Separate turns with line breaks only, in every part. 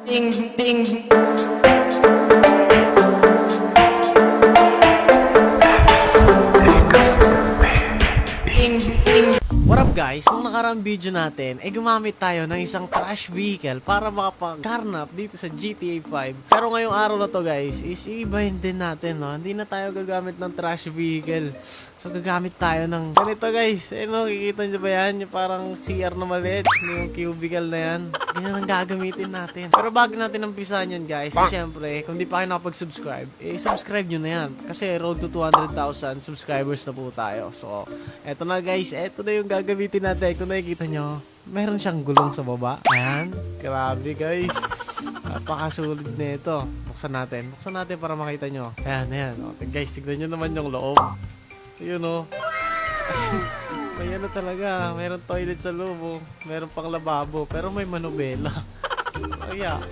Ding, ding. Ding, ding.
What up guys? Nung nakaraang video natin, gumamit tayo ng isang trash vehicle para makapag-carnap dito sa GTA 5. Pero ngayong araw na to guys, is iibahin din natin, no? Hindi na tayo gagamit ng trash vehicle. So gagamit tayo ng ganito guys. No, kikita nyo ba yan? Yung parang CR na maliit, yung cubicle na yan. Ganyan ang gagamitin natin. Pero bago natin umpisahan yun guys, syempre, kung di pa kayo nakapag-subscribe, subscribe nyo na yan. Kasi road to 200,000 subscribers na po tayo. So, eto na guys, eto na yung gagamitin natin. Kung nakikita nyo, meron siyang gulong sa baba. Ayan, grabe guys. Napakasulit na ito. Buksan natin para makita nyo. Ayan, ayan. Okay, guys, tignan nyo naman yung loob. Yun o. Kasi, may ano talaga. Meron toilet sa loob o. Meron pang lababo. Pero may manubela. Kaya,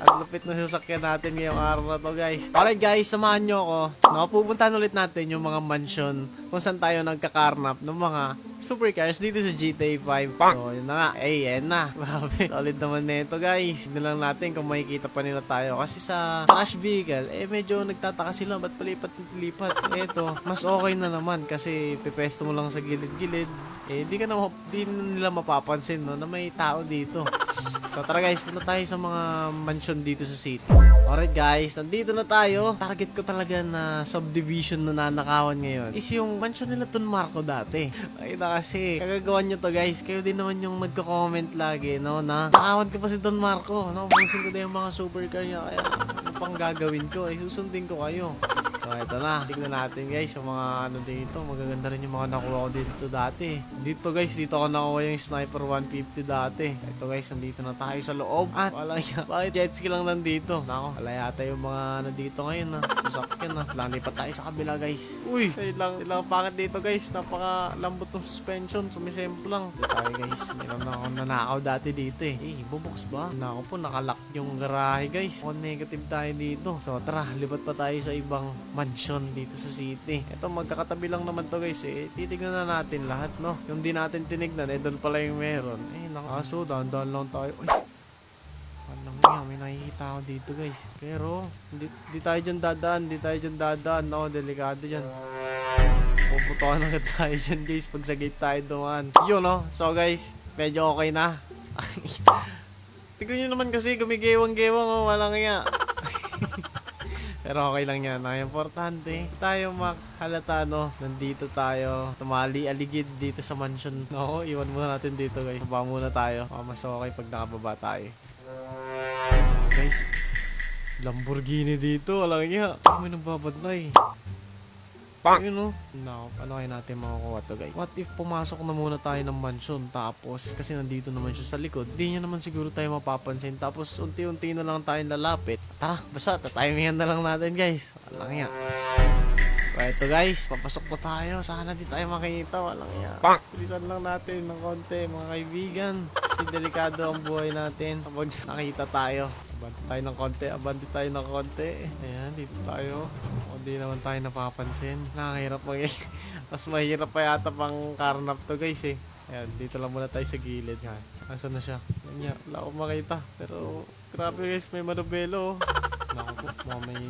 ang lupit na sasakyan natin ngayong araw na to guys. Alright guys, samahan nyo ako. Nakapupuntahan ulit natin yung mga mansion kung saan tayo nagkakarnap ng mga supercars dito sa GTA 5. So yun na nga, yan na. Grabe, solid naman na ito guys. Hindi lang natin kung makikita pa nila tayo. Kasi sa trash vehicle, medyo nagtataka sila. Ba't palipat-lipat? Ito, mas okay na naman kasi pipesto mo lang sa gilid-gilid. Di nila mapapansin no, na may tao dito. So tara guys, punta tayo sa mga mansion dito sa city. Alright guys, nandito na tayo. Target ko talaga na subdivision na nanakawan ngayon is yung mansion nila Don Marco dati. Ay na kasi, kagagawan nyo to guys. Kayo din naman yung magko-comment lagi, no, na nakawan ko pa si Don Marco, no, pusin ko na yung mga supercar niya. Kaya ano pang gagawin ko, susundin ko kayo. So ito na, tignan natin guys yung mga ano dito. Magaganda rin yung mga nakuha ko dito dati. Dito guys, dito ako nakuha yung Sniper 150 dati. Ito guys, nandito na tayo sa loob. At wala yan, bakit jet ski lang nandito? Nako, wala yata yung mga ano dito ngayon na sasakyan na. Lani pa tayo sa kabila guys. Uy, ilang pangit dito guys. Napaka lambot ng suspension, sumisempo lang. Dito tayo guys, meron na akong nanakaw dati dito bubukas ba? Nako po, nakalock yung garahe guys. O negative tayo dito. So tara, lipat pa tayo sa ibang mansion dito sa city. Ito, magkakatabi lang naman to guys titignan na natin lahat, no? Yung di natin tinignan, doon pala yung meron. Nakaso, dahan-dahan lang tayo. Uy! Walang nga, may nakikita ako dito guys. Pero, di tayo dyan dadaan. No, delikado dyan. Puputokan agad tayo dyan guys pag sa gate tayo dumaan. Yun, no? So guys, medyo okay na. Tignan nyo naman kasi, gumigewang-gewang, walang nga. Pero okay lang yan. Ang importante, tayo makahalata, no? Nandito tayo. Tumali, aligid dito sa mansion. No, iwan muna natin dito, guys. Baba muna tayo. Mas okay pag nakababa tayo. Guys, Lamborghini dito. Walang nga. May nagbabantay. Yun, no? No, ano kaya natin makukuha to guys? What if pumasok na muna tayo ng mansion tapos kasi nandito naman siya sa likod, di niya naman siguro tayo mapapansin tapos unti-unti na lang tayo lalapit. Tara, basta tatimingan na lang natin guys. Walang nga. So ito guys, papasok po tayo. Sana di tayo makikita. Walang nga. Bilisan lang natin ng konti mga kaibigan. Kasi delikado ang buhay natin kapag nakita tayo. Abante tayo ng konti. Ayan, dito tayo. O di naman tayo napapansin. Nakahirap mas mahirap pa yata pang carnap to guys Ayan, dito lang muna tayo sa gilid. Nasaan na siya? Ayan, wala akong makita. Pero grabe guys, may manubelo. Naku po, may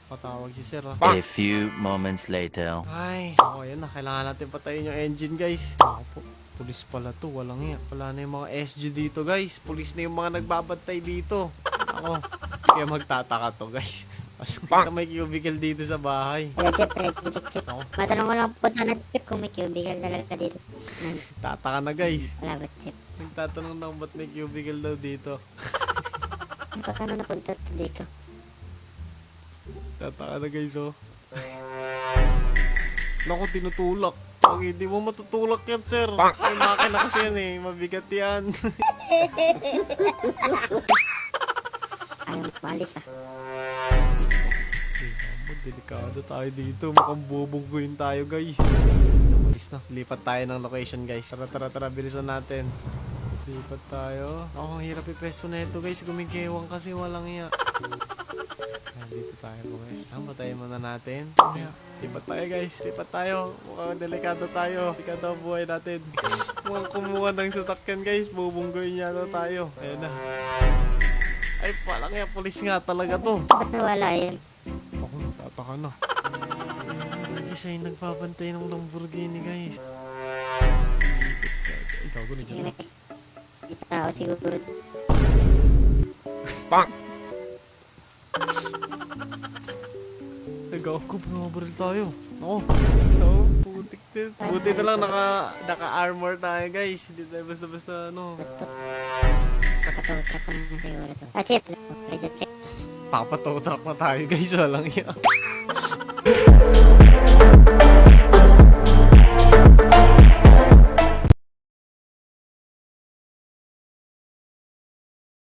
patawag si sir
A few moments later.
Ay, ayan na. Kailangan natin patayin yung engine guys. Naku po. Pulis pala to, walang iya. Wala na yung mga SG dito guys. Pulis na yung mga nagbabantay dito. Ako, kaya magtataka to guys. Kasi may cubicle dito sa bahay.
Chip. Matanong ko lang po sana Chip kung may cubicle talaga dito.
Tataka na guys.
Wala ba Chip?
Nagtatanong na ba't may cubicle daw dito.
Paano napunta dito?
Tataka na guys Naku, tinutulak. Pag hindi mo matutulak yan, sir. May makina kasi yan mabigat yan.
Ayaw malis
Delikado tayo dito. Mukhang bubungguin tayo, guys. Bilis na. Lipat tayo ng location, guys. Tara. Bilisan natin. Lipat tayo. Ang hirap ipesto na ito, guys. Gumigewang kasi walang iya. Dito tayo, guys. Patayin muna natin. Lipat tayo, guys. Lipat tayo. Mukhang delikado tayo. Delikado ang buhay natin. Mukhang kumuha ng sasakyan, guys. Bubungguin niya tayo. Ayan na. Ay, pala kaya pulis nga talaga to.
Ba't nawala yun?
Ako, natataka na. Hindi siya yung nagbabantay ng Lamborghini, guys. Ikaw, gano'n dyan.
May tao siguro.
Nag-ako, bumabaril tayo. Ako, putik din. Buti na lang naka-armor tayo, guys. Hindi tayo basta-basta, ano.
Pakatotrak ko na siguro to. Ah, chip. Medyo check.
Papatow truck na tayo, guys. Walang iya.